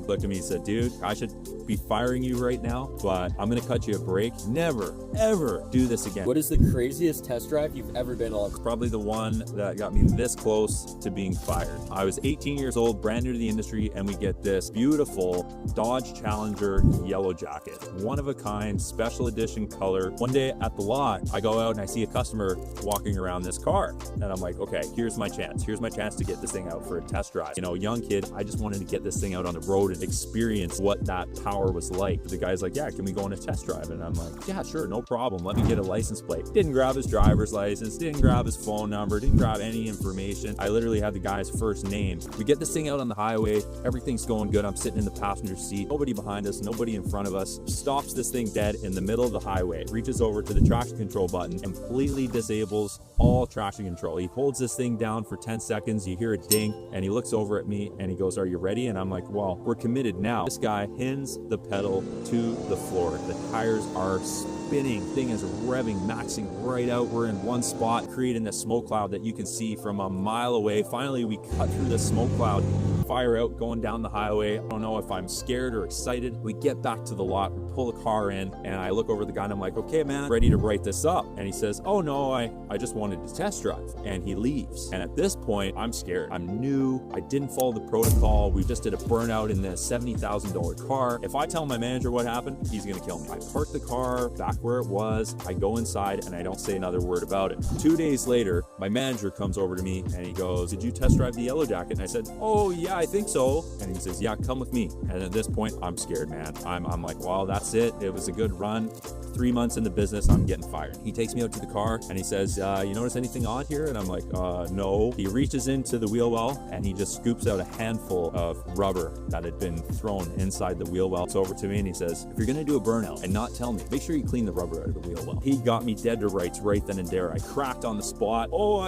looked at me and said, dude, I should be firing you right now, but I'm gonna cut you a break. Never, ever do this again. What is the craziest test drive you've ever been on? Probably the one that got me this close to being fired. I was 18 years old, brand new to the industry, and we get this beautiful Dodge Challenger yellow jacket. One of a kind, special edition color. One day at the lot, I go out and I see a customer walking around this car. And I'm like, okay, here's my chance. Here's my chance to get this thing out for a test drive. You know, young kid, I just wanted to get this thing out on the road and experience what that power was like. The guy's like, yeah, can we go on a test drive? And I'm like, yeah, sure, no problem. Let me get a license plate. Didn't grab his driver's license, didn't grab his phone number, didn't grab any information. I literally had the guy's first name. We get this thing out on the highway. Everything's going good. I'm sitting in the passenger seat. Nobody behind us, nobody in front of us. Stops this thing dead in the middle of the highway. Reaches over to the traction control button, completely disables all traction control. He holds this thing down for 10 seconds. You hear a ding, and he looks over at me and he goes, are you ready? And I'm like, well, we're committed now. This guy pins the pedal to the floor. The tires are spinning. Thing is revving, maxing right out. We're in one spot, creating a smoke cloud that you can see from a mile away. Finally, we cut through the smoke cloud, fire out, going down the highway. I don't know if I'm scared or excited. We get back to the lot, we pull the car in, and I look over at the guy and I'm like, okay, man, ready to write this up. And he says, oh no, I just wanted to test drive. And he leaves. And at this point, I'm scared. I'm new. I didn't follow the protocol. We just did a burnout in the $70,000 car. If I tell my manager what happened, he's gonna kill me. I park the car back where it was. I go inside and I don't say another word about it. 2 days later, my manager comes over to me and he goes, did you test drive the yellow jacket? And I said, oh yeah, I think so. And he says, yeah, come with me. And at this point, I'm scared, man. I'm like, well, that's it. It was a good run. 3 months in the business, I'm getting fired. He takes me out to the car and he says, you notice anything odd here? And I'm like, no. He reaches into the wheel well and he just scoops out a handful of rubber that had been thrown inside the wheel well. It's over to me and he says, if you're gonna do a burnout and not tell me, make sure you clean the rubber out of the wheel well. He got me dead to rights right then and there. I cracked on the spot. Oh,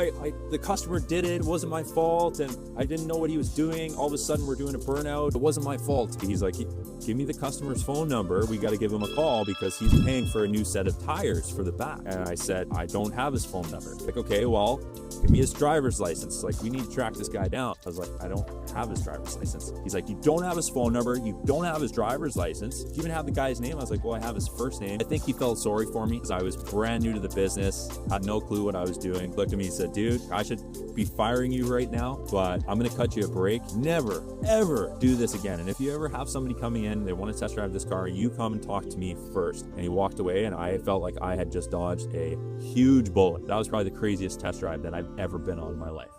the customer did it. It wasn't my fault. And I didn't know what he was doing. All of a sudden we're doing a burnout. It wasn't my fault. He's like, give me the customer's phone number. We got to give him a call because he's paying for a new set of tires for the back. And I said, I don't have his phone number. Like, okay, well, give me his driver's license. Like, we need to track this guy down. I was like, I don't have his driver's license. He's like, you don't have his phone number. You don't have his driver's license. Do you even have the guy's name? I was like, well, I have his first name. I think he felt sorry for me because I was brand new to the business, had no clue what I was doing. Looked at me and said, dude, I should be firing you right now, but I'm going to cut you a break. Never, ever do this again. And if you ever have somebody coming in, they want to test drive this car, you come and talk to me first. And he walked away and I felt like I had just dodged a huge bullet. That was probably the craziest test drive that I've ever been on in my life.